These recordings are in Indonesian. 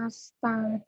Astaga.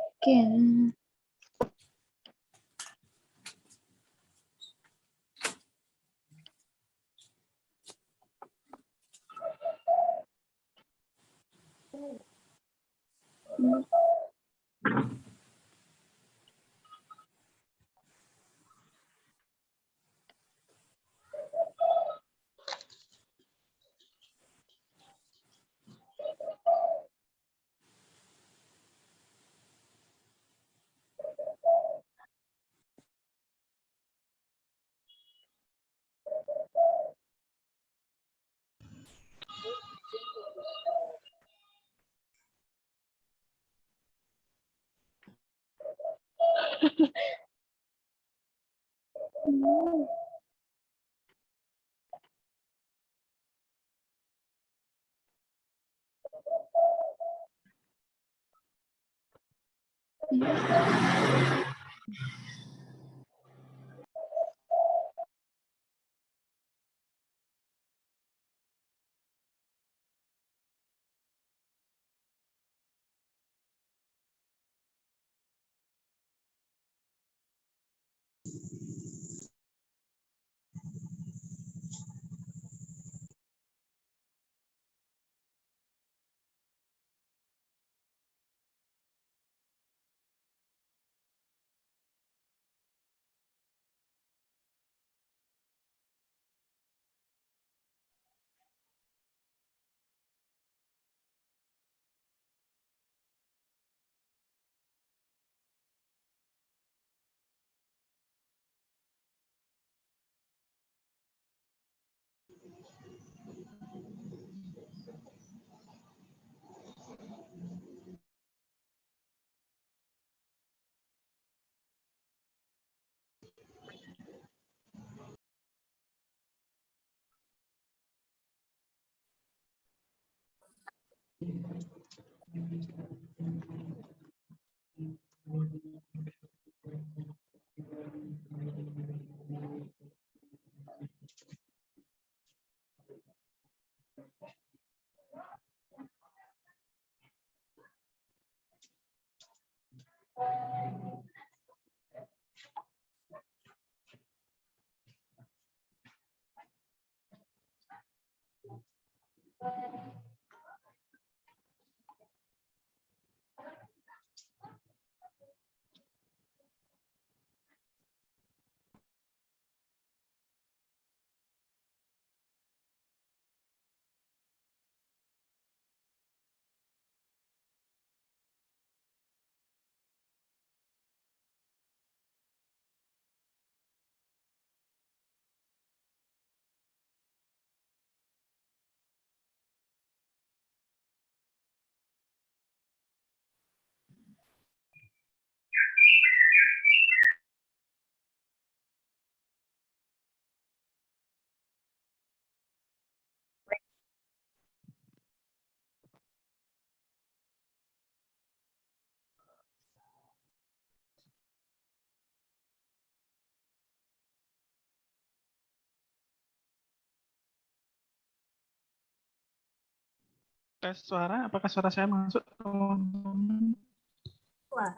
Tes suara, apakah suara saya masuk?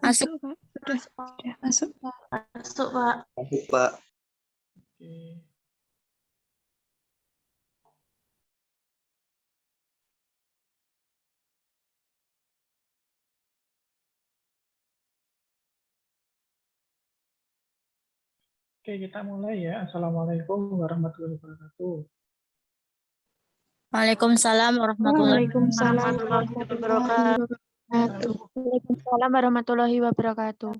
Masuk, Pak. Sudah masuk. Masuk, Pak. Masuk, Pak. Oke. Oke, kita mulai ya. Assalamualaikum warahmatullahi wabarakatuh. Waalaikumsalam warahmatullahi Waalaikumsalam warahmatullahi wabarakatuh. Waalaikumsalam warahmatullahi wabarakatuh.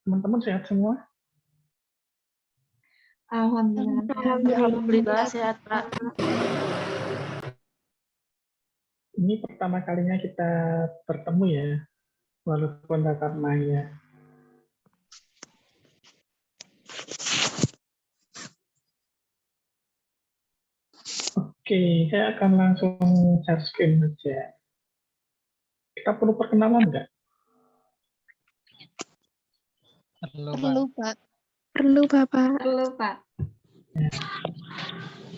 Teman-teman sehat semua? Alhamdulillah sehat, Pak. Ini pertama kalinya kita bertemu ya, walaupun tatap maya. Oke, saya akan langsung share screen saja. Kita perlu perkenalan nggak? Perlu, Pak. Perlu, Bapak. Perlu, Pak.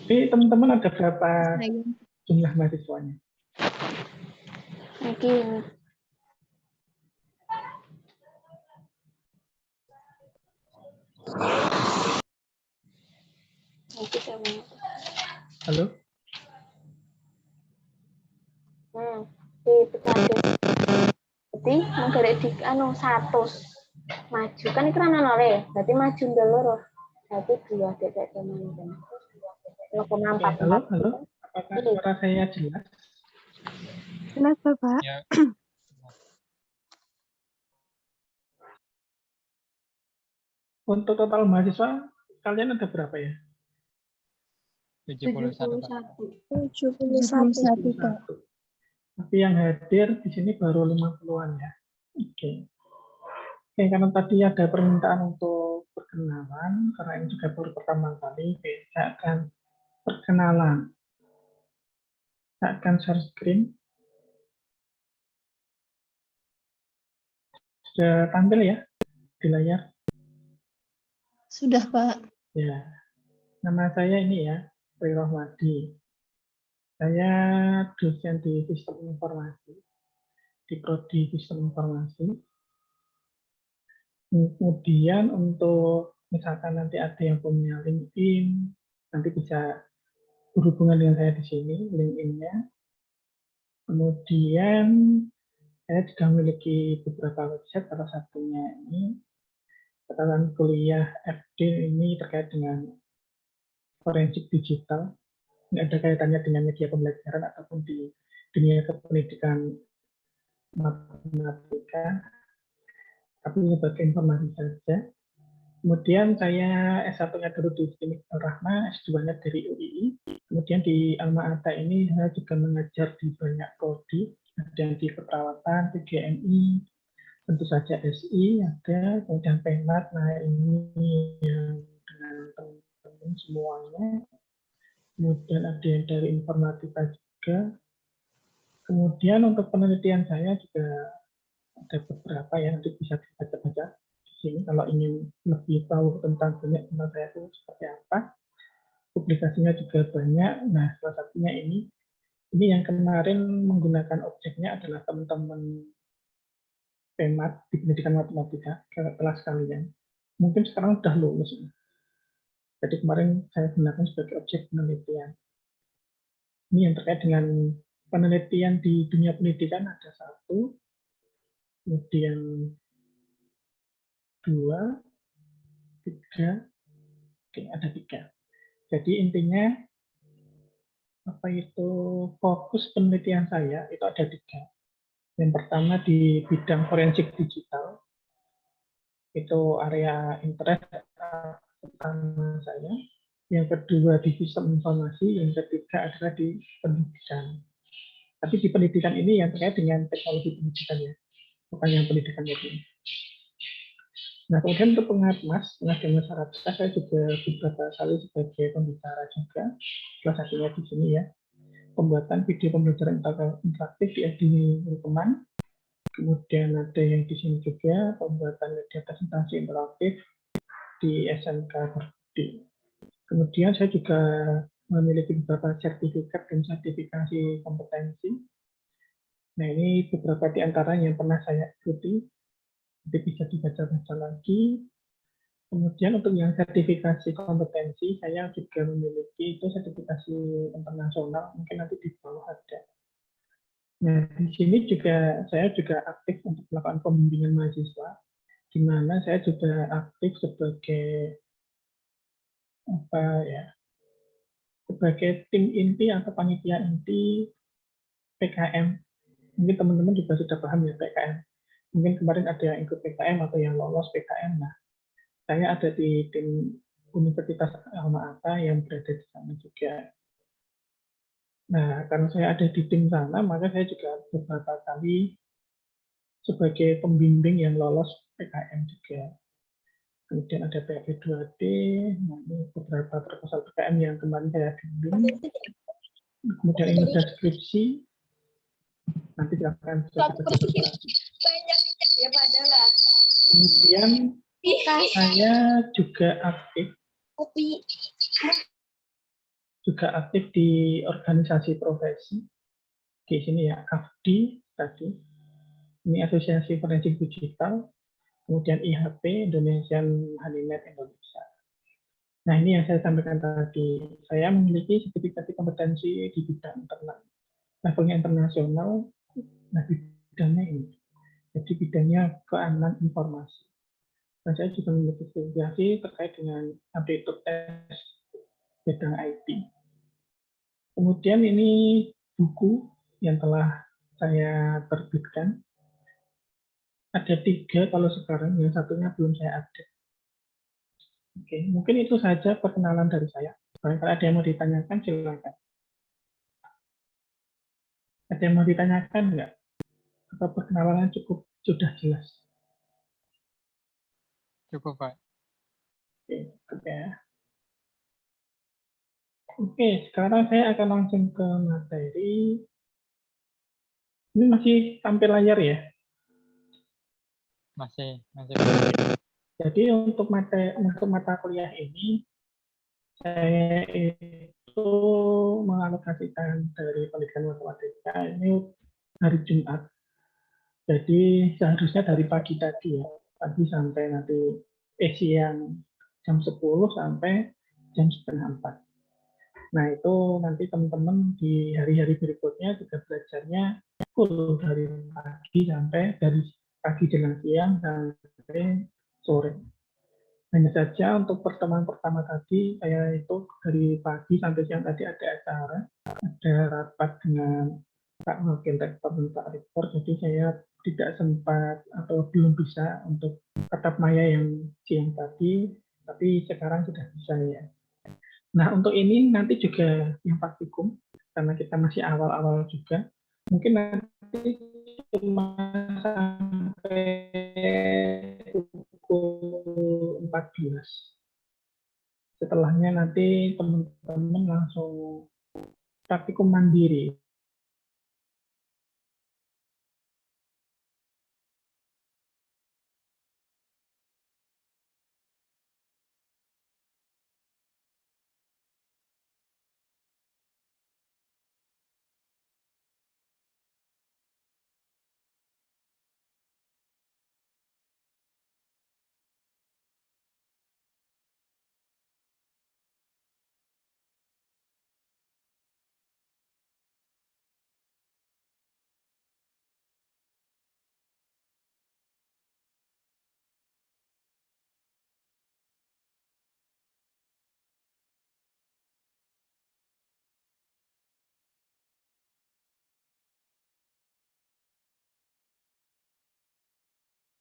Ini teman-teman ada berapa Saya. jumlah mahasiswanya? Mungkin. Halo? Di PKD. Jadi menggerek di 100 maju kan itu kan oleh. Berarti maju dulu. Berarti 2 detik teman-teman. Oke, halo? Apakah suara saya jelas? Jelas, Bapak. Ya, Untuk total mahasiswa, kalian ada berapa ya? 71, Pak. 71, Pak. Tapi yang hadir di sini baru 50-an ya. Oke. Oke, karena tadi ada permintaan untuk perkenalan, karena ini juga baru pertama kali, saya akan perkenalan. Saya akan share screen. Sudah tampil ya di layar? Sudah, Pak. Ya. Nama saya ini ya, Tri Rohmadi. Saya dosen di Sistem Informasi, di Prodi Sistem Informasi. Kemudian untuk misalkan nanti ada yang punya LinkedIn, nanti bisa berhubungan dengan saya di sini, LinkedIn-nya. Kemudian saya juga memiliki beberapa website, salah satunya ini catatan kuliah FD ini terkait dengan forensik digital. Ini ada kaitannya dengan media pembelajaran ataupun di dunia kependidikan matematika, tapi sebagai informasi saja. Kemudian saya S1-nya dulu di Teknik Al-Rahma, S2-nya dari UII. Kemudian di Alma Ata ini saya juga mengajar di banyak prodi, ada yang di keperawatan, PGMI, tentu saja SI ada, kemudian Penat. Nah ini yang dengan teman-teman semuanya. Kemudian ada yang dari informatika juga. Kemudian untuk penelitian saya juga ada beberapa yang nanti bisa dibaca-baca di sini kalau ingin lebih tahu tentang banyak tentang saya itu seperti apa. Publikasinya juga banyak. Nah, salah satunya ini yang kemarin menggunakan objeknya adalah teman-teman PEMAT di pendidikan matematika kelas kalian. Mungkin sekarang sudah lulus. Jadi kemarin saya gunakan sebagai objek penelitian. Ini yang terkait dengan penelitian di dunia pendidikan ada 1, kemudian 2, 3, oke, ada 3. Jadi intinya apa itu fokus penelitian saya itu ada 3. Yang pertama di bidang forensik digital, itu area interest pertama saya. Yang kedua di sistem informasi, yang ketiga adalah di pendidikan. Tapi di pendidikan ini yang terkait dengan teknologi pendidikan ya, bukan yang pendidikan itu. Nah, kemudian untuk pengabdian masyarakat, saya juga beberapa kali sebagai pembicara juga, salah satunya di sini ya, pembuatan video pembelajaran interaktif di SD Teman. Kemudian ada yang di sini juga pembuatan media presentasi interaktif di SMK Budi. Kemudian saya juga memiliki beberapa sertifikat dan sertifikasi kompetensi. Nah, ini beberapa di antara yang pernah saya ikuti. Nanti bisa dibaca-baca lagi. Kemudian untuk yang sertifikasi kompetensi, saya juga memiliki itu sertifikasi internasional, mungkin nanti di bawah ada. Nah, di sini juga saya juga aktif untuk melakukan pembimbingan mahasiswa, di mana saya juga aktif sebagai sebagai tim inti atau panitia inti PKM. Mungkin teman-teman juga sudah paham ya PKM. Mungkin kemarin ada yang ikut PKM atau yang lolos PKM. Nah, saya ada di tim Universitas Alma Ata yang berada di sana juga. Nah, karena saya ada di tim sana, maka saya juga beberapa kali sebagai pembimbing yang lolos PKM juga. Kemudian ada PAP 2D, nah ini beberapa proposal PKM yang kemarin saya bimbing. Kemudian ini deskripsi. Nanti silakan bisa dibaca. Kemudian saya juga aktif di organisasi profesi. Di sini ya, AFDI tadi. Ini Asosiasi Forensik Digital. Kemudian IHP, Indonesian Honeynet Indonesia. Nah, ini yang saya sampaikan tadi. Saya memiliki sertifikasi kompetensi di bidang levelnya internasional. Nah, bidangnya ini. Jadi bidangnya keamanan informasi. Dan saya juga memiliki sertifikasi terkait dengan aptitude test bidang IT. Kemudian ini buku yang telah saya terbitkan. Ada 3 kalau sekarang, yang satunya belum saya update. Oke, mungkin itu saja perkenalan dari saya. Barangkali ada yang mau ditanyakan, silakan. Ada yang mau ditanyakan nggak? Atau perkenalannya sudah jelas? Cukup, Pak. Oke. Oke, sekarang saya akan langsung ke materi. Ini masih tampil layar ya? Masih. Jadi untuk mata kuliah ini, saya itu mengalokasikan dari pendidikan matematika ini hari Jumat. Jadi seharusnya dari pagi tadi ya, pagi sampai nanti siang jam 10 sampai jam setengah 4. Nah itu nanti teman-teman di hari-hari berikutnya juga belajarnya full dari pagi jelang siang sampai sore. Hanya saja untuk pertemuan pertama tadi, saya itu dari pagi sampai siang tadi ada rapat dengan Pak Wakil Rektor dan Pak Rektor, jadi saya tidak sempat atau belum bisa untuk tatap maya yang siang tadi, tapi sekarang sudah bisa ya. Nah untuk ini nanti juga yang praktikum, karena kita masih awal-awal juga, mungkin nanti cuma sampai pukul 14. Setelahnya nanti teman-teman langsung praktikum mandiri.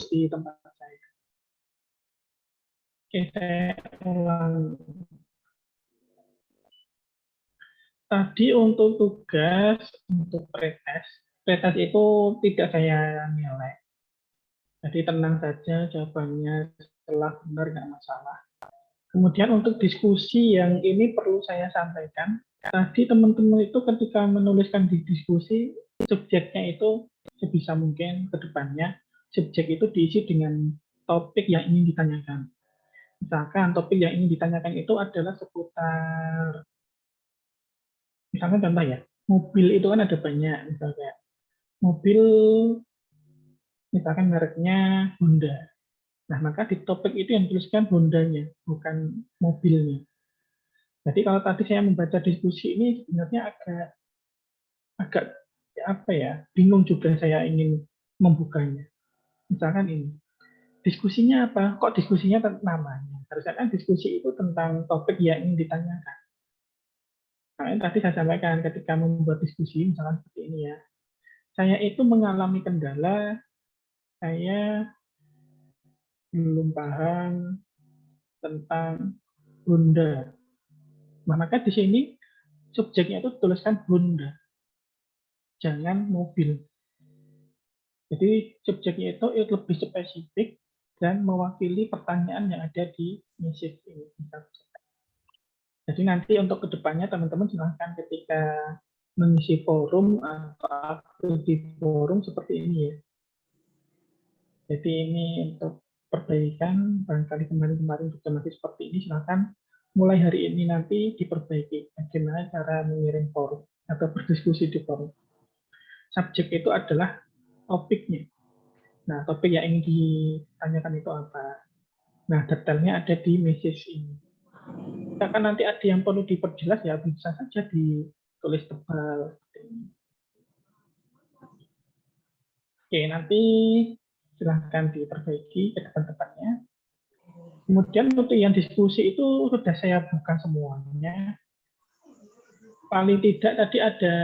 Di tempat saya. Oke, saya ulang. Tadi untuk tugas, untuk pretest itu tidak saya nilai. Jadi tenang saja jawabannya, setelah benar nggak masalah. Kemudian untuk diskusi yang ini perlu saya sampaikan. Tadi teman-teman itu ketika menuliskan di diskusi, subjeknya itu sebisa mungkin ke depannya, subjek itu diisi dengan topik yang ingin ditanyakan. Misalkan topik yang ingin ditanyakan itu adalah seputar, misalkan contoh ya, mobil itu kan ada banyak, misalnya mobil, misalkan mereknya Honda. Nah, maka di topik itu yang tuliskan Hondanya, bukan mobilnya. Jadi kalau tadi saya membaca diskusi ini sebenarnya agak apa ya, bingung juga saya ingin membukanya. Misalkan ini, diskusinya apa? Kok diskusinya tentang namanya? Harusnya kan diskusi itu tentang topik yang ingin ditanyakan. Nah, yang tadi saya sampaikan ketika membuat diskusi, misalkan seperti ini ya, saya itu mengalami kendala, saya belum paham tentang Honda. Nah, maka di sini subjeknya itu tuliskan Honda, jangan mobil. Jadi subjeknya itu lebih spesifik dan mewakili pertanyaan yang ada di message ini. Jadi nanti untuk kedepannya teman-teman silahkan ketika mengisi forum atau aktif di forum seperti ini ya. Jadi ini untuk perbaikan, barangkali kemarin-kemarin juga masih seperti ini, silakan mulai hari ini nanti diperbaiki bagaimana cara mengirim forum atau berdiskusi di forum. Subjek itu adalah topiknya. Nah, topik yang ingin ditanyakan itu apa? Nah, detailnya ada di message ini. Misalkan nanti ada yang perlu diperjelas, ya bisa saja ditulis tebal. Oke, nanti silahkan diperbaiki ke depan-depannya. Kemudian untuk yang diskusi itu sudah saya buka semuanya. Paling tidak tadi ada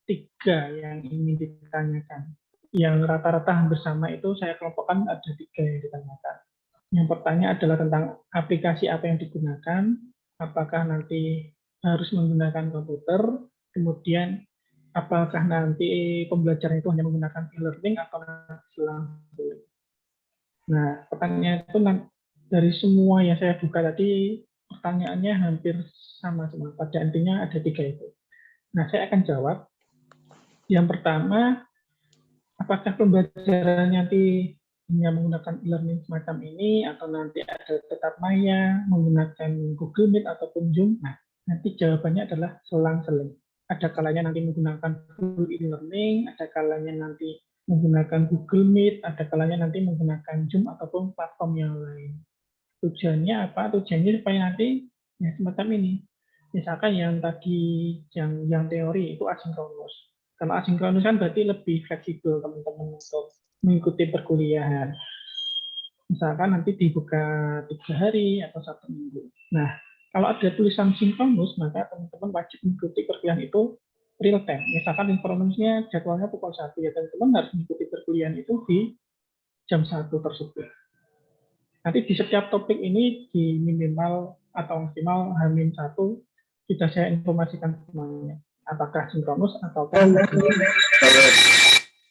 3 yang ingin ditanyakan. Yang rata-rata hampir sama itu saya kelompokkan ada 3 yang ditanyakan. Yang pertanyaan adalah tentang aplikasi apa yang digunakan, apakah nanti harus menggunakan komputer, kemudian apakah nanti pembelajaran itu hanya menggunakan e-learning atau langsung. Nah, pertanyaan itu dari semua yang saya buka tadi, pertanyaannya hampir sama semua. Pada intinya ada 3 itu. Nah, saya akan jawab. Yang pertama, apakah pembelajaran nanti hanya menggunakan e-learning semacam ini, atau nanti ada tetap maya, menggunakan Google Meet ataupun Zoom? Nah, nanti jawabannya adalah selang-seling. Ada kalanya nanti menggunakan full e-learning, ada kalanya nanti menggunakan Google Meet, ada kalanya nanti menggunakan Zoom ataupun platform yang lain. Tujuannya apa? Tujuannya supaya nanti ya semacam ini. Misalkan yang tadi yang teori itu asinkronus. Kalau asinkronus kan berarti lebih fleksibel teman-teman untuk mengikuti perkuliahan. Misalkan nanti dibuka 3 hari atau 1 minggu. Nah, kalau ada tulisan sinkronus, maka teman-teman wajib mengikuti perkuliahan itu real time. Misalkan sinkronusnya jadwalnya pukul 1, ya teman-teman harus mengikuti perkuliahan itu di jam 1 tersebut. Nanti di setiap topik ini di minimal atau maksimal H-1 sudah saya informasikan semuanya. Apakah sinkronus atau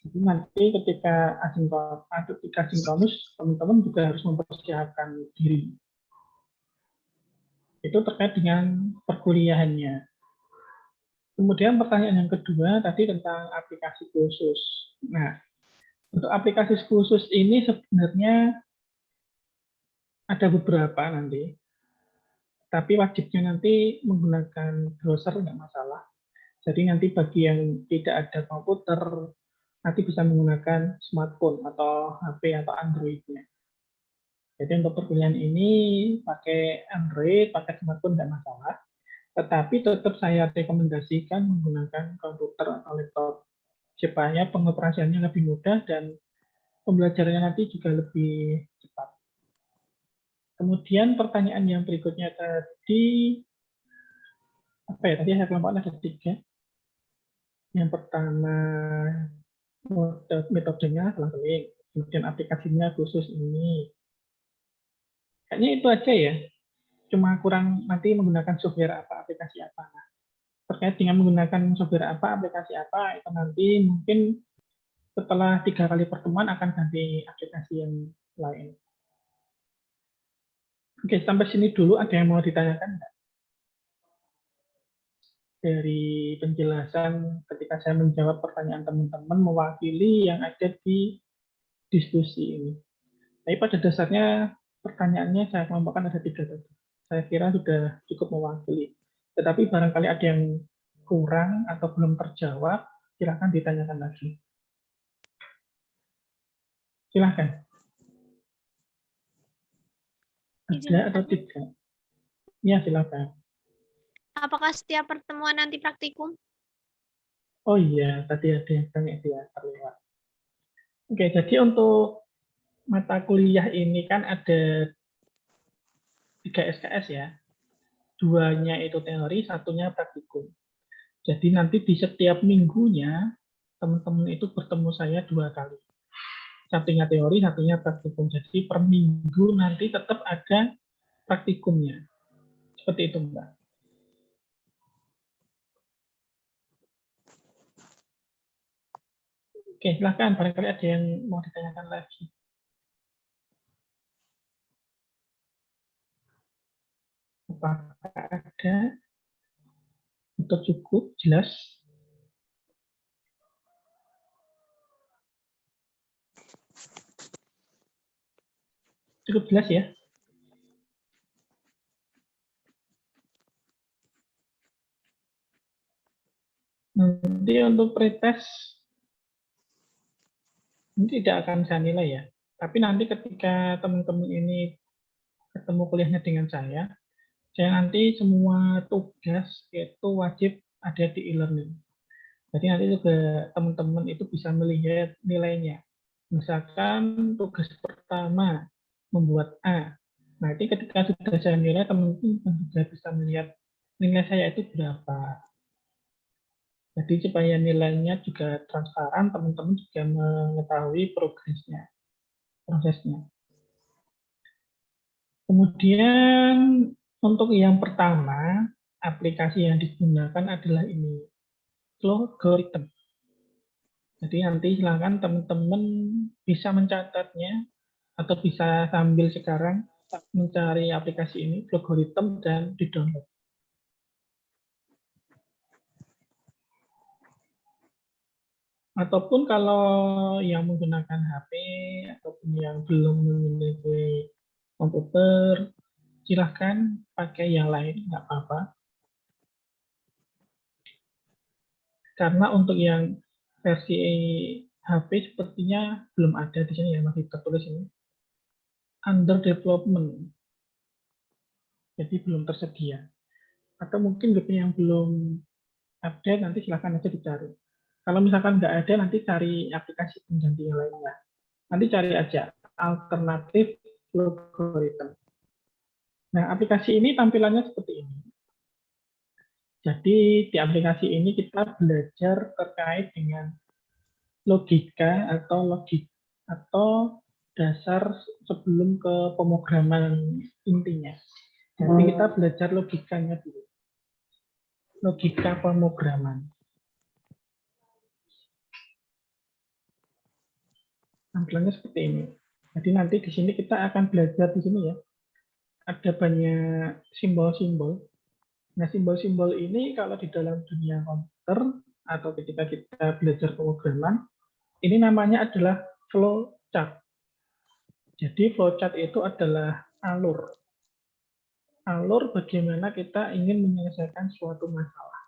jadi nanti ketika sinkronus, teman-teman juga harus mempersiapkan diri. Itu terkait dengan perkuliahannya. Kemudian pertanyaan yang kedua tadi tentang aplikasi khusus. Nah, untuk aplikasi khusus ini sebenarnya ada beberapa nanti. Tapi wajibnya nanti menggunakan browser nggak masalah. Jadi nanti bagi yang tidak ada komputer, nanti bisa menggunakan smartphone atau HP atau Android-nya. Jadi untuk perkuliahan ini pakai Android, pakai smartphone nggak masalah. Tetapi tetap saya rekomendasikan menggunakan komputer atau laptop supaya pengoperasiannya lebih mudah dan pembelajarannya nanti juga lebih cepat. Kemudian pertanyaan yang berikutnya tadi, apa ya, tadi saya kelompokkan ada 3. Yang pertama, metodenya selang-seling, kemudian aplikasinya khusus ini. Kayaknya itu aja ya, cuma kurang nanti menggunakan software apa, aplikasi apa. Nah, terkait dengan menggunakan software apa, aplikasi apa, itu nanti mungkin setelah 3 kali pertemuan akan ganti aplikasi yang lain. Oke, sampai sini dulu ada yang mau ditanyakan enggak? Dari penjelasan ketika saya menjawab pertanyaan teman-teman mewakili yang ada di diskusi ini. Tapi pada dasarnya pertanyaannya saya kelompokkan ada 3 tadi. Saya kira sudah cukup mewakili. Tetapi barangkali ada yang kurang atau belum terjawab, silakan ditanyakan lagi. Silakan. Ada atau tidak? Ya, silakan. Apakah setiap pertemuan nanti praktikum? Oh iya, tadi ada yang tanya dia terlewat. Oke, jadi untuk mata kuliah ini kan ada 3 SKS ya. 2-nya itu teori, 1-nya praktikum. Jadi nanti di setiap minggunya teman-teman itu bertemu saya 2 kali. 1-nya teori, 1-nya praktikum. Jadi per minggu nanti tetap ada praktikumnya. Seperti itu, Mbak. Oke, silahkan. Barangkali ada yang mau ditanyakan lagi. Apakah ada? Atau cukup? Jelas? Cukup jelas ya? Nanti untuk pretest ini tidak akan saya nilai ya. Tapi nanti ketika teman-teman ini ketemu kuliahnya dengan saya nanti semua tugas itu wajib ada di e-learning. Jadi nanti juga teman-teman itu bisa melihat nilainya. Misalkan tugas pertama membuat A. Nanti ketika sudah saya nilai, teman-teman juga bisa melihat nilai saya itu berapa. Jadi supaya nilainya juga transparan, teman-teman juga mengetahui prosesnya. Kemudian untuk yang pertama, aplikasi yang digunakan adalah ini, Flowgorithm. Jadi nanti silakan teman-teman bisa mencatatnya atau bisa sambil sekarang mencari aplikasi ini, Flowgorithm, dan di-download. Ataupun kalau yang menggunakan HP ataupun yang belum memiliki komputer, silahkan pakai yang lain, nggak apa-apa. Karena untuk yang versi HP sepertinya belum ada di sini ya, masih tertulis ini. Under development. Jadi belum tersedia. Atau mungkin yang belum update, nanti silahkan aja dicari. Kalau misalkan nggak ada, nanti cari aplikasi pengganti yang lainnya. Nanti cari aja alternatif Flowgorithm. Nah, aplikasi ini tampilannya seperti ini. Jadi di aplikasi ini kita belajar terkait dengan logika atau dasar sebelum ke pemrograman intinya. Jadi kita belajar logikanya dulu. Logika pemrograman. Tampilannya seperti ini. Jadi nanti di sini kita akan belajar di sini ya. Ada banyak simbol-simbol. Nah, simbol-simbol ini kalau di dalam dunia komputer atau ketika kita belajar pemrograman, ini namanya adalah flowchart. Jadi flowchart itu adalah alur. Alur bagaimana kita ingin menyelesaikan suatu masalah.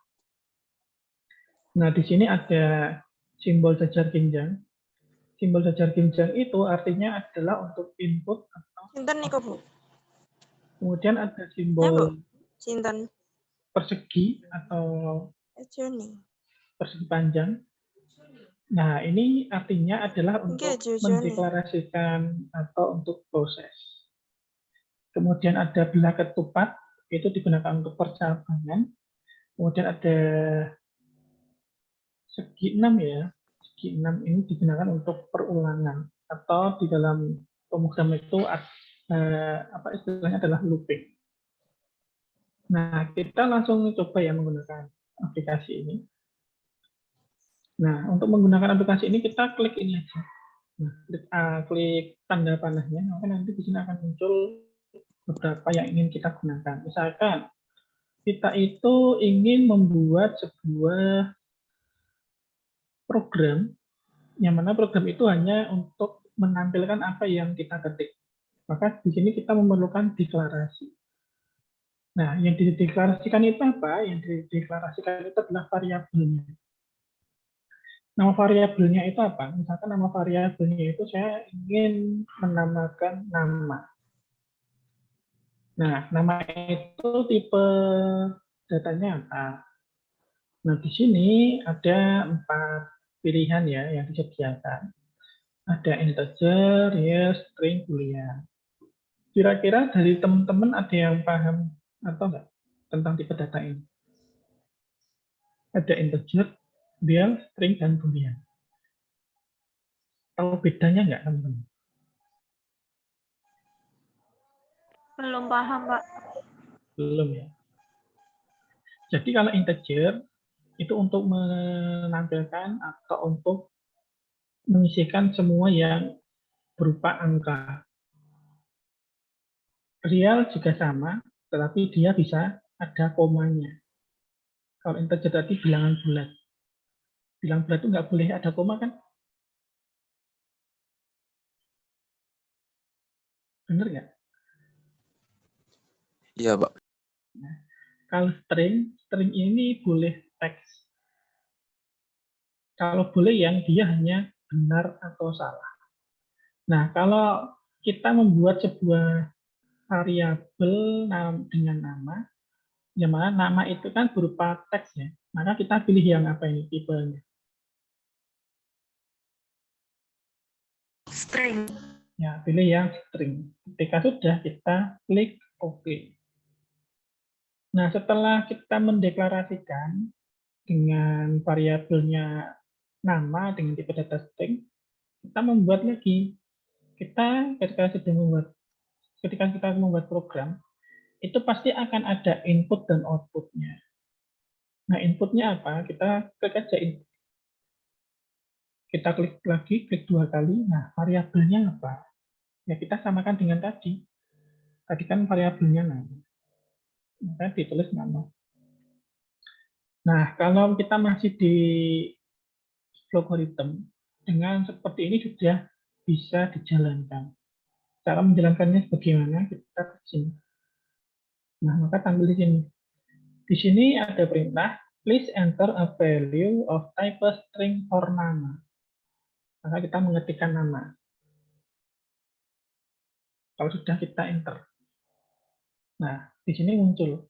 Nah, di sini ada simbol jajar genjang. Simbol jajar genjang itu artinya adalah untuk input atau kemudian ada simbol persegi atau persegi panjang. Nah, ini artinya adalah untuk mendeklarasikan atau untuk proses. Kemudian ada belah ketupat, itu digunakan untuk percabangan. Kemudian ada segi 6 ya. Segi 6 ini digunakan untuk perulangan atau di dalam pemrograman itu apa istilahnya adalah looping. Nah, kita langsung coba ya menggunakan aplikasi ini. Nah, untuk menggunakan aplikasi ini kita klik ini aja. Nah, klik tanda panahnya, maka nanti di sini akan muncul beberapa yang ingin kita gunakan. Misalkan kita itu ingin membuat sebuah program, yang mana program itu hanya untuk menampilkan apa yang kita ketik. Maka di sini kita memerlukan deklarasi. Nah, yang dideklarasikan itu apa? Yang dideklarasikan itu adalah variabelnya. Nama variabelnya itu apa? Misalkan nama variabelnya itu saya ingin menamakan nama. Nah, nama itu tipe datanya apa? Nah, di sini ada 4 pilihan ya yang disediakan. Ada integer, real, string, boolean. Kira-kira dari teman-teman ada yang paham atau enggak tentang tipe data ini? Ada integer, real, string, dan boolean. Tahu bedanya enggak teman-teman? Belum paham, Pak. Belum ya. Jadi kalau integer itu untuk menampilkan atau untuk mengisikan semua yang berupa angka. Real juga sama, tetapi dia bisa ada komanya. Kalau integer tadi bilangan bulat. Bilangan bulat itu nggak boleh ada koma kan? Benar nggak? Iya, Pak. Nah, kalau string ini boleh teks. Kalau boleh yang dia hanya benar atau salah. Nah, kalau kita membuat sebuah variabel dengan nama, yang mana nama itu kan berupa teks ya, maka kita pilih yang apa ini tipenya? String. Ya, pilih yang string. Ketika sudah, kita klik OK. Nah, setelah kita mendeklarasikan dengan variabelnya nama dengan tipe data string, kita membuat lagi. Ketika kita membuat program, itu pasti akan ada input dan output-nya. Nah, inputnya apa? Kita klik aja input. Kita klik lagi, klik 2 kali. Nah, variabelnya apa? Ya, kita samakan dengan tadi. Tadi kan variabelnya nama. Maka ditulis nama. Nah, kalau kita masih di logarithm, dengan seperti ini sudah bisa dijalankan. Cara menjalankannya bagaimana? Kita ke sini. Nah, maka tampil di sini. Di sini ada perintah, please enter a value of type string for nama. Maka kita mengetikkan nama. Kalau sudah kita enter. Nah, di sini muncul.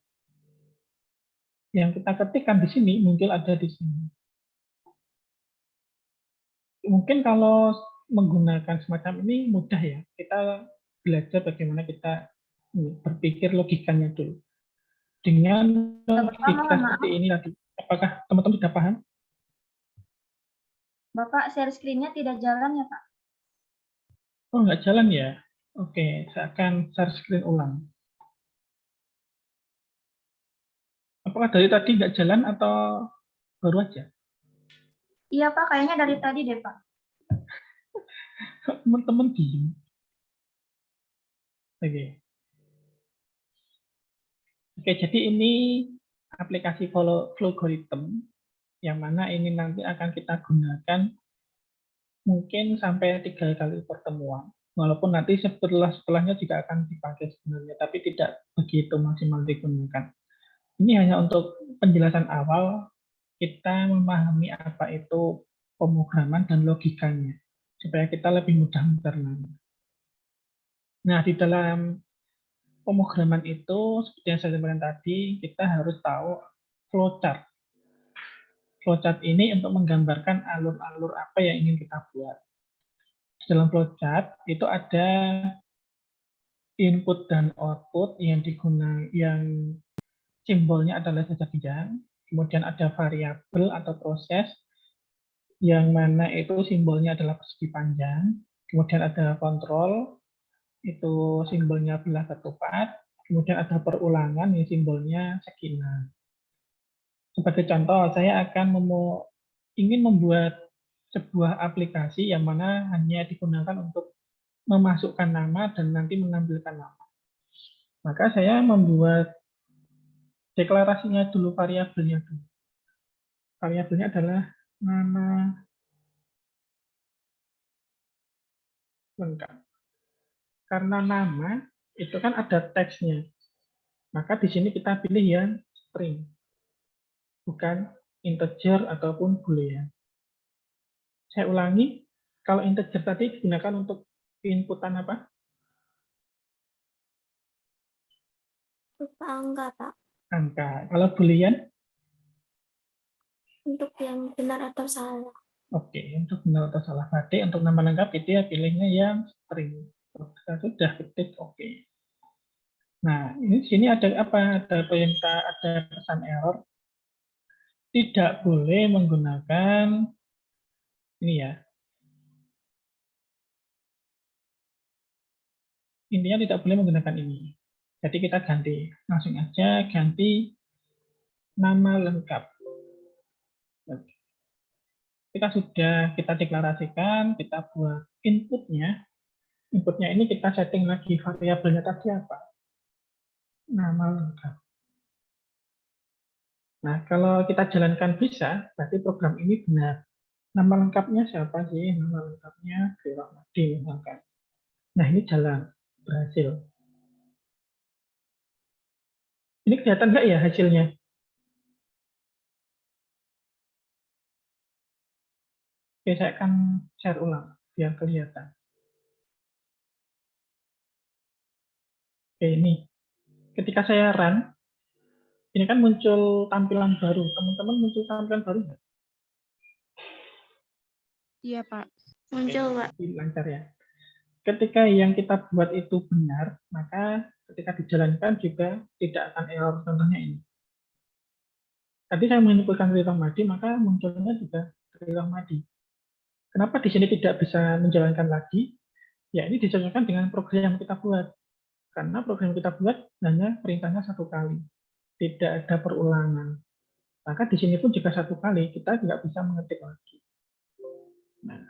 Yang kita ketikkan di sini muncul ada di sini. Mungkin kalau menggunakan semacam ini mudah ya. Kita belajar bagaimana kita berpikir logikanya dulu. Dengan logika seperti ini tadi, apakah teman-teman sudah paham? Bapak, share screen-nya tidak jalan ya, Pak? Oh, nggak jalan ya? Oke, saya akan share screen ulang. Apakah dari tadi nggak jalan atau baru aja? Iya, Pak. Kayaknya dari tadi deh, Pak. Teman-teman diem. Oke. Oke, jadi ini aplikasi Flowgorithm yang mana ini nanti akan kita gunakan mungkin sampai 3 kali pertemuan. Walaupun nanti setelahnya juga akan dipakai sebenarnya, tapi tidak begitu maksimal digunakan. Ini hanya untuk penjelasan awal, kita memahami apa itu pemrograman dan logikanya, supaya kita lebih mudah mencernanya. Nah, di dalam pemrograman itu, seperti yang saya sampaikan tadi, kita harus tahu flowchart. Flowchart ini untuk menggambarkan alur-alur apa yang ingin kita buat. Di dalam flowchart itu ada input dan output yang simbolnya adalah jajak-jajak, kemudian ada variabel atau proses yang mana itu simbolnya adalah persegi panjang, kemudian ada kontrol, itu simbolnya belah ketupat, kemudian ada perulangan yang simbolnya segi 6. Sebagai contoh, saya akan ingin membuat sebuah aplikasi yang mana hanya digunakan untuk memasukkan nama dan nanti mengambilkan nama. Maka saya membuat deklarasinya dulu, variabelnya dulu. Variabelnya adalah nama lengkap. Karena nama itu kan ada teksnya. Maka di sini kita pilih yang string. Bukan integer ataupun boolean. Saya ulangi, kalau integer tadi digunakan untuk inputan apa? Lupa angka, Pak. Angka. Kalau boolean? Untuk yang benar atau salah. Oke, untuk benar atau salah. Berarti untuk nama lengkap itu ya pilihnya yang string. Sudah ketik oke. Nah, ini sini ada apa? Ada perintah, ada pesan error. Tidak boleh menggunakan ini ya. Intinya tidak boleh menggunakan ini. Jadi kita ganti, langsung aja ganti nama lengkap. Kita sudah kita deklarasikan, kita buat inputnya. Inputnya ini kita setting lagi variabelnya tadi apa? Nama lengkap. Nah, kalau kita jalankan bisa, berarti program ini benar. Nama lengkapnya siapa sih? Nama lengkapnya Rahmadi misalkan. Nah, ini jalan. berhasil. Ini kelihatan nggak ya hasilnya? Oke, saya akan share ulang biar kelihatan. Oke, ini. Ketika saya run, ini kan muncul tampilan baru. Teman-teman muncul tampilan baru nggak? Iya, Pak. Muncul, Pak. Lancar ya. Ketika yang kita buat itu benar, maka ketika dijalankan juga tidak akan error. Contohnya ini. Tadi saya menyimpulkan Tri Rohmadi, maka munculnya juga Tri Rohmadi. Kenapa di sini tidak bisa menjalankan lagi? Ya, ini disesuaikan dengan program yang kita buat. Karena program yang kita buat hanya perintahnya satu kali. Tidak ada perulangan. Maka di sini pun juga satu kali, kita tidak bisa mengetik lagi. Nah.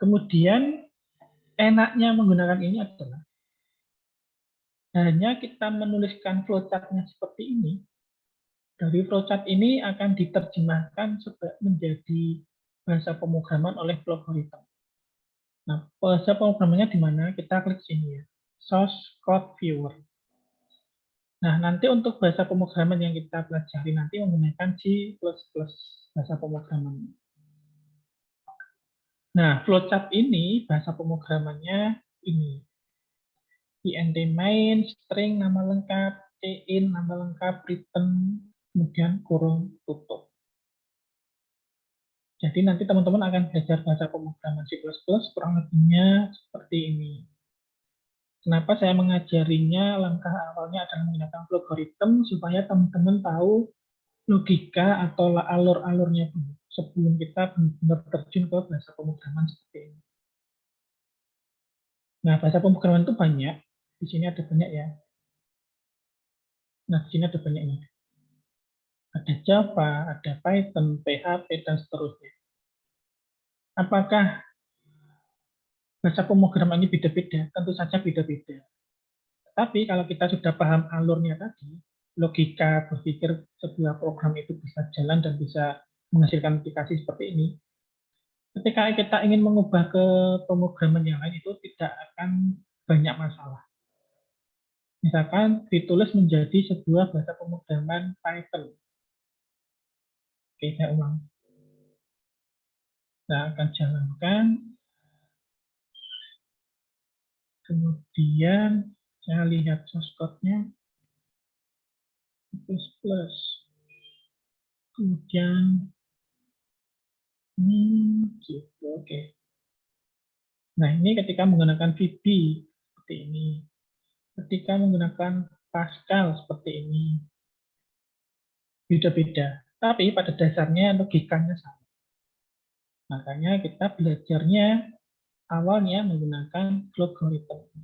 Kemudian, enaknya menggunakan ini adalah hanya kita menuliskan flowchart-nya seperti ini. Dari flowchart ini akan diterjemahkan menjadi bahasa pemrograman oleh algoritma. Nah, bahasa pemrogramannya di mana? Kita klik sini ya, source code viewer. Nah, nanti untuk bahasa pemrograman yang kita pelajari nanti menggunakan C++ bahasa pemrograman. Nah, flowchart ini bahasa pemrogramannya ini. int main, string nama lengkap, cin nama lengkap, return, kemudian kurung tutup. Jadi nanti teman-teman akan belajar bahasa pemrograman C++ kurang lebihnya seperti ini. Kenapa saya mengajarinya? Langkah awalnya adalah menggunakan algoritma supaya teman-teman tahu logika atau alur-alurnya dulu sebelum kita benar-benar terjun ke bahasa pemrograman seperti ini. Nah, bahasa pemrograman itu banyak. Di sini ada banyak ya. Nah, di sini ada banyak ini. Ada Java, ada Python, PHP, dan seterusnya. Apakah bahasa pemrograman ini beda-beda? Tentu saja beda-beda. Tapi kalau kita sudah paham alurnya tadi, logika berpikir sebuah program itu bisa jalan dan bisa menghasilkan aplikasi seperti ini, ketika kita ingin mengubah ke pemrograman yang lain itu tidak akan banyak masalah. Misalkan ditulis menjadi sebuah bahasa pemrograman Python. Oke, saya ulang. Saya akan jalankan. Kemudian saya lihat source code-nya. Plus. Kemudian gitu, oke. Nah, ini ketika menggunakan VB seperti ini. Ketika menggunakan Pascal seperti ini. Beda-beda. Tapi pada dasarnya logikanya sama. Makanya kita belajarnya awalnya menggunakan algoritma.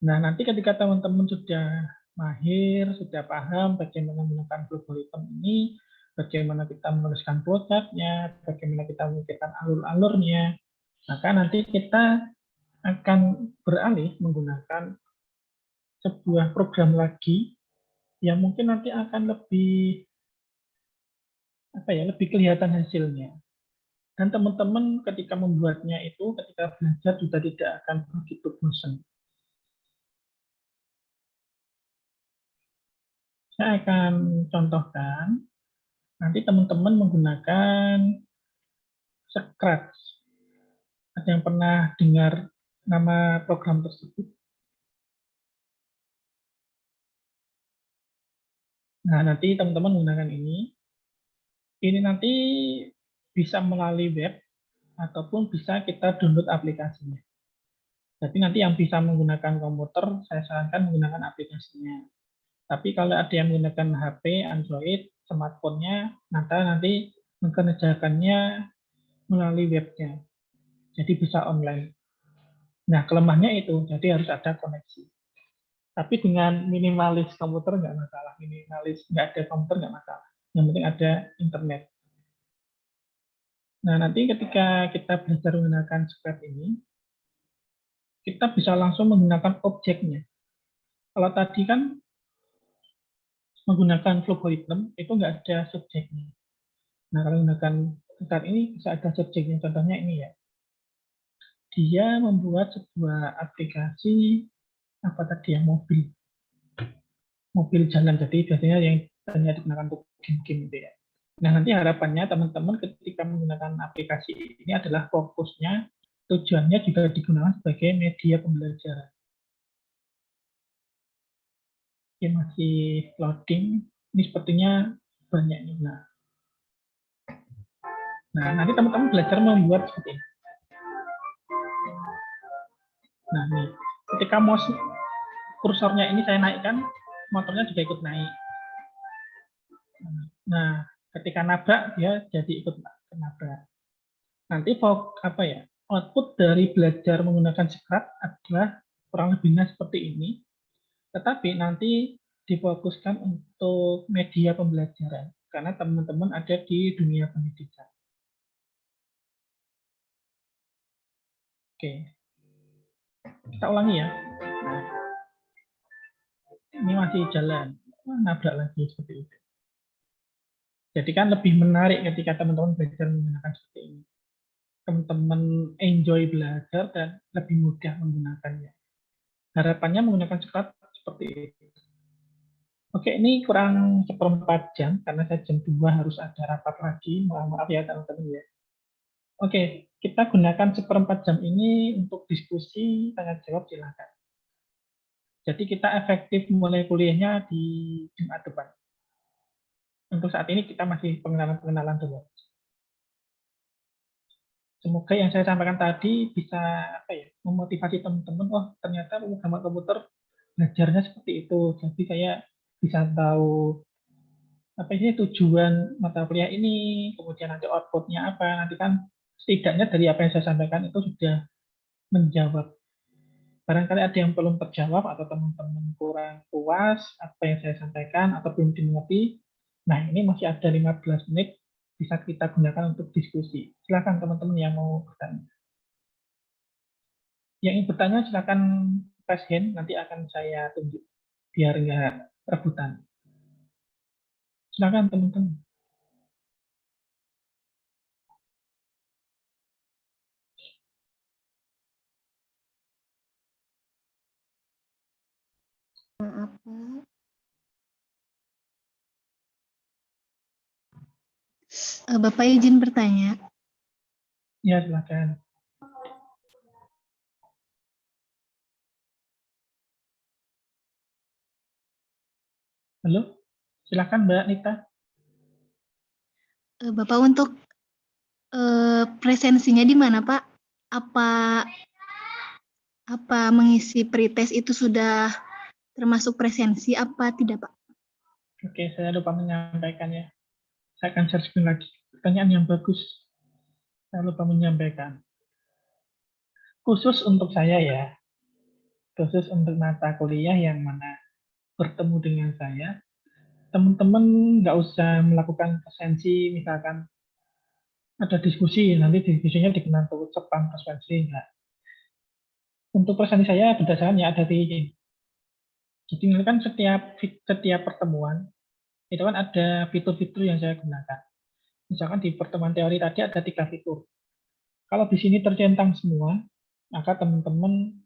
Nah, nanti ketika teman-teman sudah mahir, sudah paham bagaimana menggunakan algoritma ini, bagaimana kita menuliskan flowchart-nya, bagaimana kita memikirkan alur-alurnya, maka nanti kita akan beralih menggunakan sebuah program lagi yang mungkin nanti akan lebih lebih kelihatan hasilnya. Dan teman-teman ketika membuatnya itu, ketika belajar juga tidak akan begitu bosan. Saya akan contohkan, nanti teman-teman menggunakan Scratch. Ada yang pernah dengar nama program tersebut? Nah, nanti teman-teman menggunakan ini. Ini nanti bisa melalui web, ataupun bisa kita download aplikasinya. Jadi nanti yang bisa menggunakan komputer, saya sarankan menggunakan aplikasinya. Tapi kalau ada yang menggunakan HP, Android, smartphone-nya, maka nanti mengerjakannya melalui webnya. Jadi bisa online. Nah, kelemahannya itu, jadi harus ada koneksi. Tapi dengan minimalis komputer nggak masalah. Minimalis nggak ada komputer nggak masalah. Yang penting ada internet. Nah, nanti ketika kita belajar menggunakan Scratch ini, kita bisa langsung menggunakan objeknya. Kalau tadi kan menggunakan algoritma itu nggak ada subjeknya. Nah, kalau menggunakan Scratch ini bisa ada subjeknya. Contohnya ini ya. dia membuat sebuah aplikasi apa tadi ya, mobil jalan. Jadi biasanya yang hanya digunakan untuk game-game itu ya. Nah, nanti harapannya teman-teman ketika menggunakan aplikasi ini adalah fokusnya, tujuannya juga digunakan sebagai media pembelajaran. Oke, masih loading. Ini sepertinya banyak nih. Nah, nanti teman-teman belajar membuat seperti ini. Nah, nih, ketika mouse kursornya ini saya naikkan, motornya juga ikut naik. Nah, ketika nabrak dia jadi ikut nabrak. Nanti apa ya? Output dari belajar menggunakan Scratch adalah kurang lebihnya seperti ini. Tetapi nanti difokuskan untuk media pembelajaran karena teman-teman ada di dunia pendidikan. Oke. Kita ulangi ya. Nah, ini masih jalan. Nabrak lagi seperti itu. Jadi kan lebih menarik ketika teman-teman belajar menggunakan seperti ini. Teman-teman enjoy belajar dan lebih mudah menggunakannya. Harapannya menggunakan Scratch seperti itu. Oke, ini kurang 1/4 jam karena saya jam 2 harus ada rapat lagi. Maaf ya teman-teman ya. Oke, kita gunakan 1/4 jam ini untuk diskusi, tanya jawab silakan. Jadi kita efektif mulai kuliahnya di Jumat depan. Untuk saat ini kita masih pengenalan dulu. Semoga yang saya sampaikan tadi bisa memotivasi teman-teman. Oh, ternyata pemrograman komputer belajarnya seperti itu. Jadi saya bisa tahu apa ini tujuan mata kuliah ini, kemudian nanti outputnya apa. Nanti kan setidaknya dari apa yang saya sampaikan itu sudah menjawab. Barangkali ada yang belum terjawab atau teman-teman kurang puas apa yang saya sampaikan atau belum dimengerti. Nah, ini masih ada 15 menit bisa kita gunakan untuk diskusi. Silakan teman-teman yang mau bertanya. Yang ingin bertanya silakan raise hand, nanti akan saya tunjuk biar nggak rebutan. Silakan teman-teman. Maaf, Pak. Bapak izin bertanya. Ya, silakan. Halo, silakan Mbak Nita. Bapak untuk presensinya di mana, Pak? Apa mengisi pretest itu sudah termasuk presensi apa tidak, Pak? Oke, saya lupa menyampaikan ya. Saya akan share screen lagi. Pertanyaan yang bagus. Saya lupa menyampaikan. Khusus untuk saya ya, khusus untuk mata kuliah yang mana bertemu dengan saya, teman-teman nggak usah melakukan presensi, misalkan ada diskusi, nanti diskusinya dikenal untuk cepat presensi. Nah, untuk presensi saya berdasarkan ya ada di ini. Jadi ini kan setiap pertemuan itu kan ada fitur-fitur yang saya gunakan. Misalkan di pertemuan teori tadi ada 3 fitur. Kalau di sini tercentang semua, maka teman-teman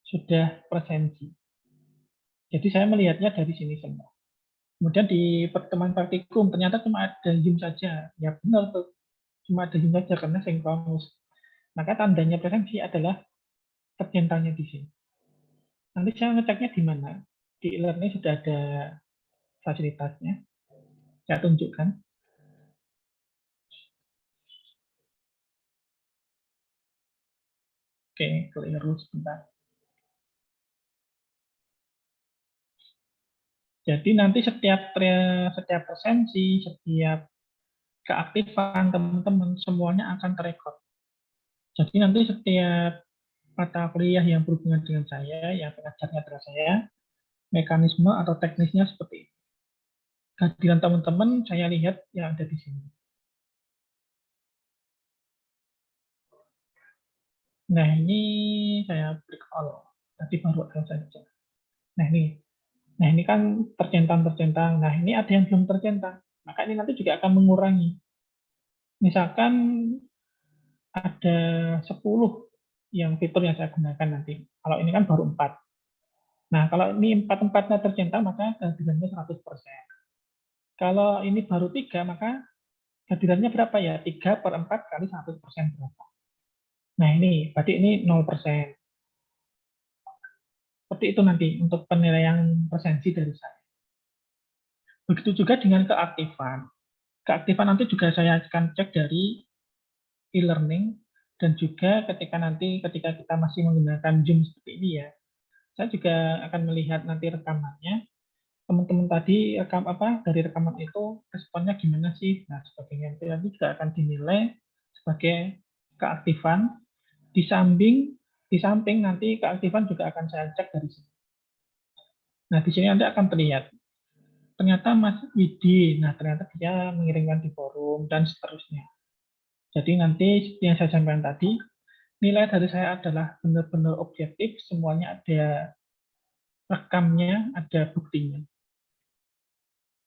sudah presensi. Jadi saya melihatnya dari sini semua. Kemudian di pertemuan praktikum ternyata cuma ada Zoom saja. Ya benar tuh, cuma ada Zoom saja karena sinkronus. Maka tandanya presensi adalah tercentangnya di sini. Nanti saya ngeceknya di mana? Di e-learning sudah ada fasilitasnya. Saya tunjukkan. Oke, keliru sebentar. Jadi nanti setiap presensi, setiap keaktifan teman-teman semuanya akan terekod. Jadi nanti setiap mata kuliah yang berhubungan dengan saya, yang pengajarnya adalah saya, mekanisme atau teknisnya seperti itu. Kehadiran teman-teman saya lihat yang ada di sini. Nah ini saya break all. Tadi baru ada saja. Nah ini kan tercentang. Nah ini ada yang belum tercentang. Maka ini nanti juga akan mengurangi. Misalkan ada 10 yang fitur yang saya gunakan nanti. Kalau ini kan baru 4. Nah, kalau ini 4-4-nya tercentang, maka kehadirannya 100%. Kalau ini baru 3, maka kehadirannya berapa ya? 3/4 kali 100% berapa? Nah, ini, berarti ini 0%. Seperti itu nanti untuk penilaian presensi dari saya. Begitu juga dengan keaktifan. Keaktifan nanti juga saya akan cek dari e-learning, dan juga ketika kita masih menggunakan Zoom seperti ini ya, saya juga akan melihat nanti rekamannya. Teman-teman tadi dari rekaman itu responnya gimana sih? Nah, sebagainya itu nanti juga akan dinilai sebagai keaktifan. Di samping nanti keaktifan juga akan saya cek dari sini. Nah, di sini nanti akan terlihat ternyata Mas Widi, nah ternyata dia mengirimkan di forum dan seterusnya. Jadi nanti seperti yang saya sampaikan tadi, nilai dari saya adalah benar-benar objektif, semuanya ada rekamnya, ada buktinya.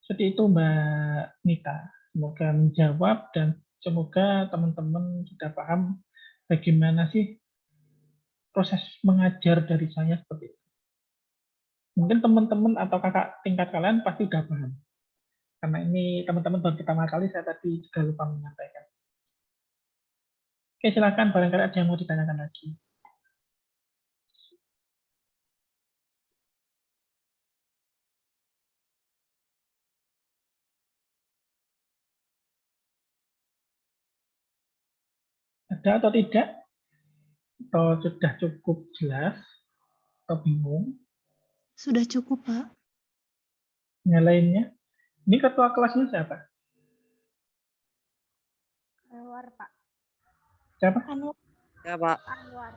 Seperti itu Mbak Nita. Semoga menjawab dan semoga teman-teman sudah paham bagaimana sih proses mengajar dari saya seperti itu. Mungkin teman-teman atau kakak tingkat kalian pasti sudah paham. Karena ini teman-teman baru pertama kali saya tadi juga lupa menyampaikan. Oke, silakan barangkali ada yang mau ditanyakan lagi. Ada atau tidak? Atau sudah cukup jelas? Atau bingung? Sudah cukup, Pak. Yang lainnya? Ini ketua kelasnya siapa? Anwar, Pak. Siapa? Ya, Pak. Anwar.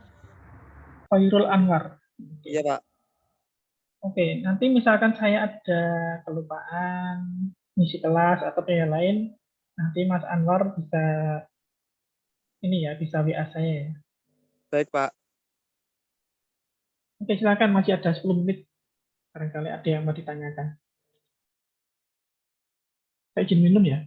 Khairul Anwar. Iya, Pak. Oke, nanti misalkan saya ada kelupaan, ngisi kelas atau yang lain, nanti Mas Anwar bisa bisa WA saya ya. Baik, Pak. Oke, silakan masih ada 10 menit. Barangkali ada yang mau ditanyakan. Saya izin minum ya.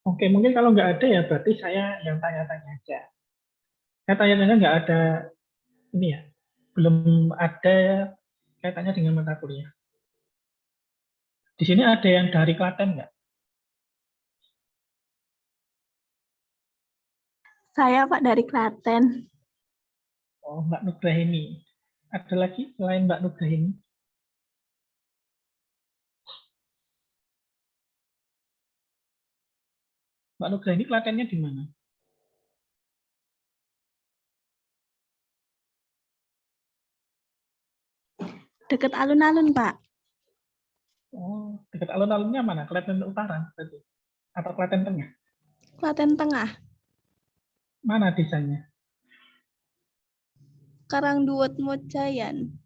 Oke, mungkin kalau nggak ada ya berarti saya yang tanya-tanya aja. Saya tanya-tanya nggak ada ini ya, belum ada kaitannya dengan mata kuliah. Di sini ada yang dari Klaten nggak? Saya, Pak, dari Klaten. Oh, Mbak Nugrahini. Ada lagi selain Mbak Nugrahini? Mbak Nugrahini Klatennya di mana? Dekat alun-alun, Pak. Oh, dekat alun-alunnya mana? Klaten Utara berarti? Atau Klaten Tengah? Klaten Tengah. Mana desanya? Karangduwet Mojayan.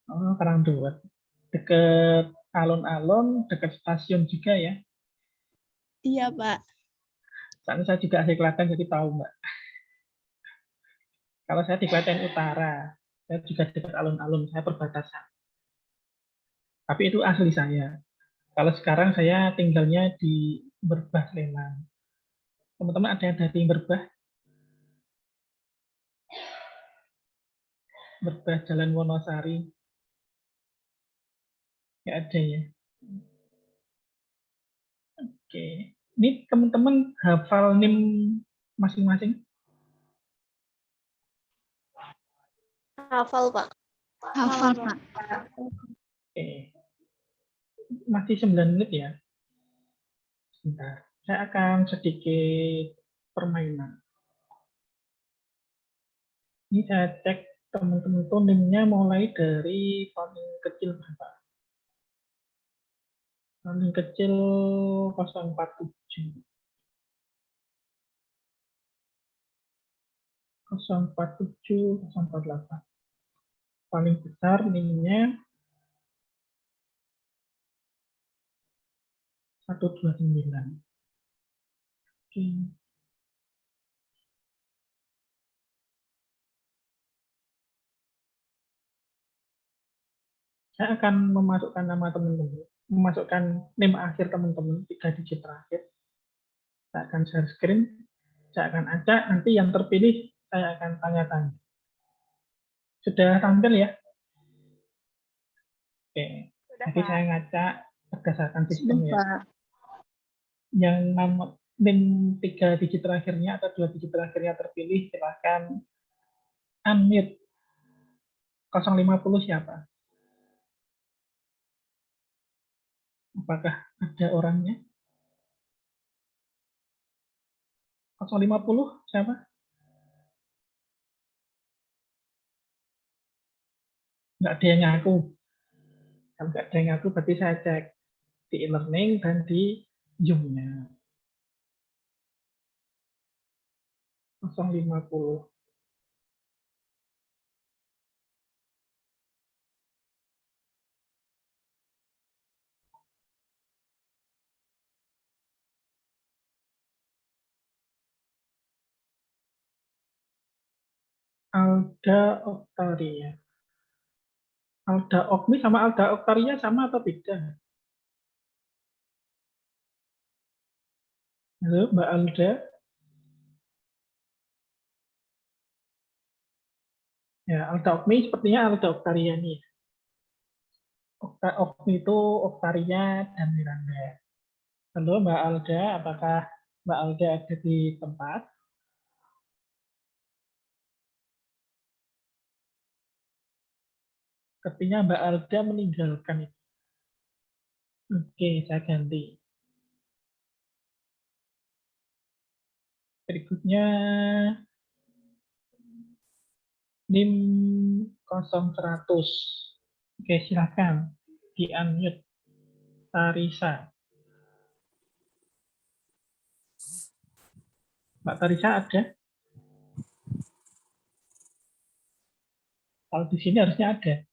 Oh, Karangduwet. Dekat alun-alun, dekat stasiun juga ya. Iya, Pak. Soalnya saya juga asli Klaten, jadi tahu, Mbak. Kalau saya di Klaten Utara, saya juga dekat alun-alun, saya perbatasan. Tapi itu asli saya. Kalau sekarang saya tinggalnya di Merbah, Sleman. Teman-teman ada yang dari Merbah? Merbah Jalan Wonosari? Nggak ada ya? Oke. Ini teman-teman hafal NIM masing-masing? Hafal, Pak. Hafal, Pak. Oke. Masih 9 menit ya? Sebentar. Saya akan sedikit permainan. Ini saya cek teman-teman itu NIM-nya mulai dari paling kecil berapa? Paling kecil 047. 047, 048. Paling besar NIM-nya 129. Oke. Saya akan memasukkan nama teman-teman, memasukkan name akhir teman-teman, 3 digit terakhir. Saya akan share screen, saya akan acak, nanti yang terpilih saya akan tanya-tanya. Sudah tampil ya? Oke, jadi saya ngacak berdasarkan sistem ya. Pak. Yang nama NIM 3 digit terakhirnya atau 2 digit terakhirnya terpilih, silahkan unmute. 050 siapa? Apakah ada orangnya? 050 siapa? Nggak ada yang ngaku. Kalau nggak ada yang ngaku, berarti saya cek di e-learning dan di Zoom-nya. 050. Alda Oktaria. Alda Okmi sama Alda Oktaria sama atau beda? Halo, Mbak Alda. Ya, Alda Okmi sepertinya Alda Oktaria nih. Okmi itu Oktaria dan Miranda. Halo, Mbak Alda. Apakah Mbak Alda ada di tempat? Sepertinya Mbak Alda meninggalkan itu. Oke, saya ganti. Berikutnya NIM 0100. Oke, silakan di-unmute Tarisa. Mbak Tarisa ada? Kalau di sini harusnya ada.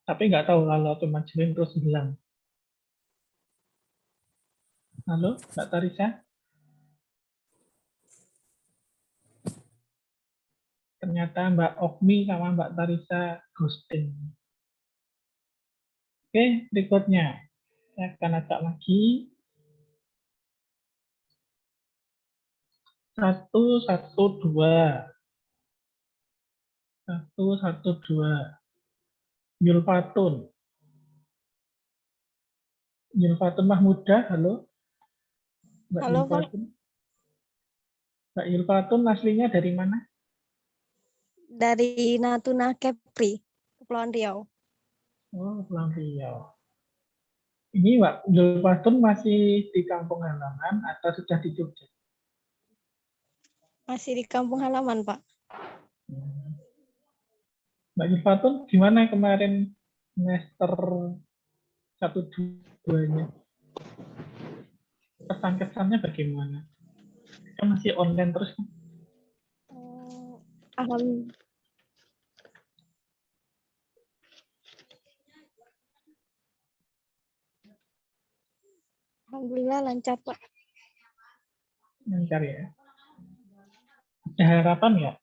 Tapi nggak tahu lalu aku majuin terus hilang. Halo, Mbak Tarisa? Ternyata Mbak Okmi sama Mbak Tarisa ghosting. Oke, berikutnya. Saya akan ajak lagi. 112. 112. Yulfatun. Yulfatun Mahmuda, halo. Mbak Halo, Pak. Yulfatun. Mbak Yulfatun aslinya dari mana? Dari Natuna Kepri, Kepulauan Riau. Oh, Pulau Riau. Ini Mbak Yulfatun masih di kampung halaman atau sudah di Jogja? Masih di kampung halaman, Pak. Mbak Yulfatun gimana kemarin semester 1-2-nya? Kesan-kesannya bagaimana? Kan masih online terus kan? Alhamdulillah. Alhamdulillah lancar, Pak. Lancar ya. Ada harapan nggak?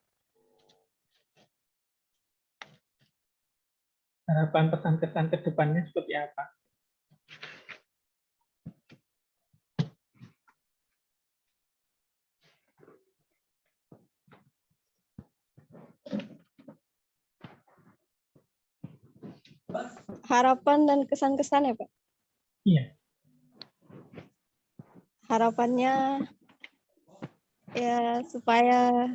Harapan pesan-kesan ke depannya seperti apa? Harapan dan kesan-kesan ya, Pak? Iya. Harapannya ya supaya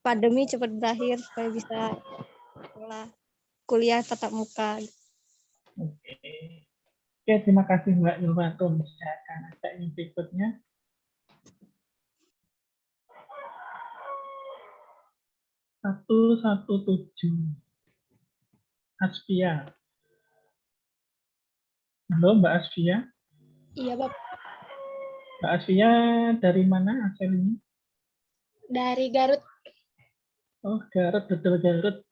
pandemi cepat berakhir, supaya bisa sekolah, kuliah tatap muka. Oke. Oke, terima kasih Mbak Yulfatun. Saya akan ajak yang berikutnya. 117. Asfia. Halo Mbak Asfia. Iya, Pak. Mbak Asfia dari mana asalnya? Dari Garut. Oh, Garut, betul Garut.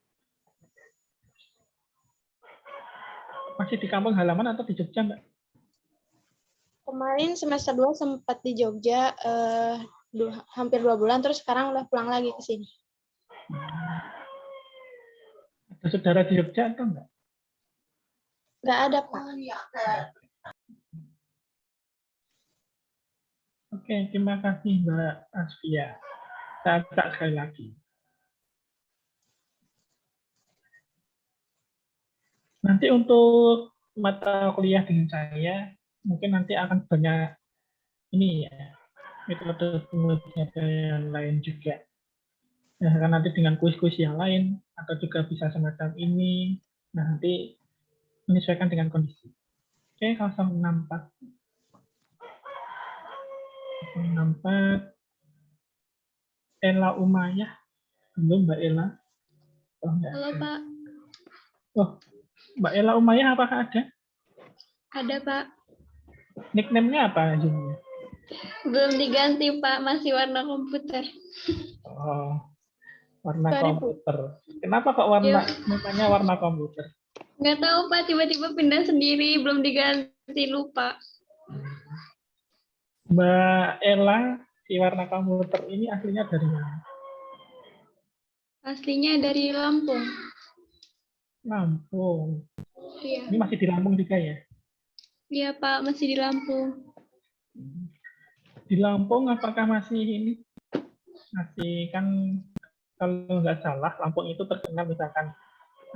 Masih di kampung halaman atau di Jogja, Mbak? Kemarin semester 2 sempat di Jogja hampir 2 bulan, terus sekarang udah pulang lagi ke sini. Ada saudara di Jogja atau enggak? Nggak ada, Pak. Oke, terima kasih Mbak Asfia. Saya buka sekali lagi. Nanti untuk mata kuliah dengan saya, mungkin nanti akan banyak ini ya, metode pengujian lain juga. Nah, kan nanti dengan kuis-kuis yang lain, atau juga bisa semacam ini. Nah, nanti menyesuaikan dengan kondisi. Oke, 064. 064. Ella Umayyah. Belum Mbak Ella. Oh, enggak. Halo Pak, Oh, Mbak Ella Umayyah apakah ada? ada Pak. Nickname-nya apa Zoom-nya? Belum diganti Pak, masih warna komputer. Oh, warna Sorry, Bu. komputer. Kenapa kok warna namanya warna komputer? Nggak tahu Pak, tiba-tiba pindah sendiri, belum diganti, lupa. Mbak Ella, si warna komputer ini aslinya dari mana? Aslinya dari Lampung. Lampung. Iya. Ini masih di Lampung juga ya? Iya Pak, masih di Lampung. Di Lampung apakah masih ini? Masih kan kalau nggak salah Lampung itu terkenal misalkan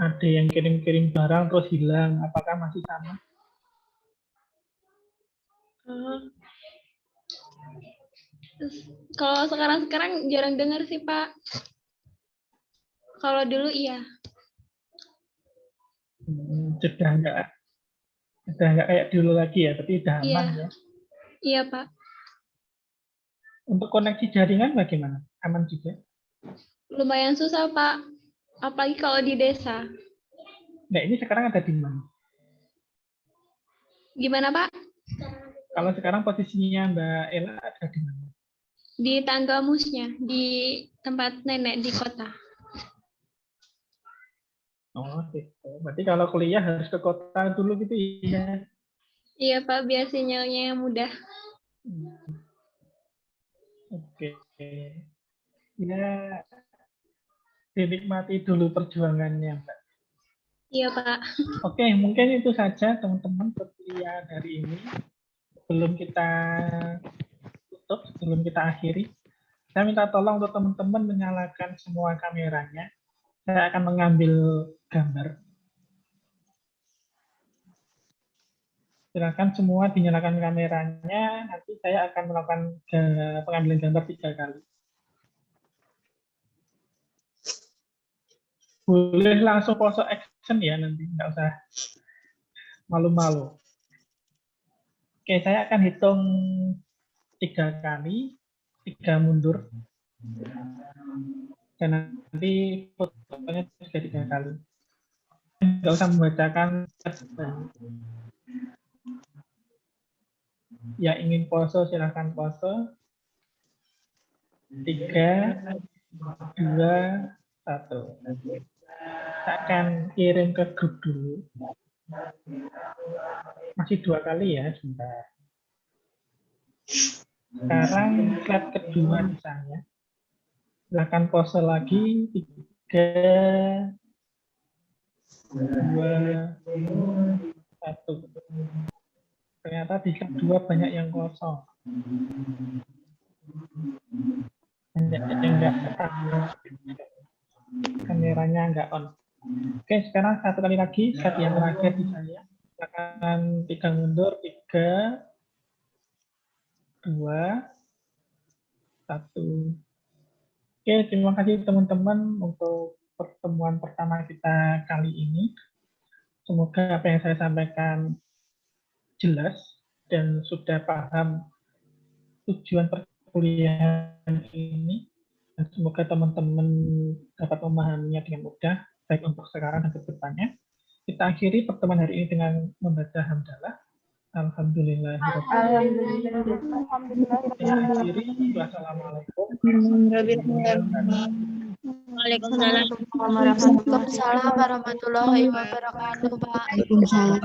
ada yang kirim-kirim barang terus hilang. Apakah masih sama? Terus, kalau sekarang jarang dengar sih Pak. Kalau dulu iya. Sudah nggak kayak dulu lagi ya, tapi udah aman Iya. ya. Iya Pak. Untuk koneksi jaringan bagaimana? Aman juga? Lumayan susah Pak. Apalagi kalau di desa. Nah, ini sekarang ada di mana? Gimana Pak? Kalau sekarang posisinya Mbak Ella ada di mana? Di Tanggamusnya, di tempat nenek di kota. Oh, gitu. Berarti kalau kuliah harus ke kota dulu gitu ya? Iya Pak, biar sinyalnya yang mudah. Oke. Ya, dinikmati dulu perjuangannya, Mbak. Iya Pak. Oke, mungkin itu saja teman-teman kuliah dari ini. Sebelum kita tutup, sebelum kita akhiri, saya minta tolong untuk teman-teman menyalakan semua kameranya. Saya akan mengambil gambar. Silakan semua dinyalakan kameranya, nanti saya akan melakukan pengambilan gambar 3 kali. Boleh langsung pose action ya nanti, nggak usah malu-malu. Oke, saya akan hitung 3 kali, 3 mundur. Dan nanti fotonya juga 3 kali. Nggak usah membacakan. Ya, ingin pose, silakan pose. 3, 2, 1. Saya akan kirim ke grup dulu. Masih 2 kali ya, sebentar. Sekarang slide kedua misalnya. Silakan pose lagi. 3, 2, 1. Ternyata di slide 2 banyak yang kosong. Banyak yang nggak kameranya nggak on. Oke, sekarang 1 kali lagi, slide yang terakhir di saya. Silakan 3 mundur, 3, 2, 1. Oke, terima kasih teman-teman untuk pertemuan pertama kita kali ini. Semoga apa yang saya sampaikan jelas dan sudah paham tujuan perkuliahan ini. Dan semoga teman-teman dapat memahaminya dengan mudah, baik untuk sekarang dan ke depannya. Kita akhiri pertemuan hari ini dengan membaca hamdalah. Alhamdulillah. Kita akhiri. Wassalamualaikum. Waalaikumsalam. Waalaikumsalam warahmatullahi wabarakatuh, Pak. Waalaikumsalam.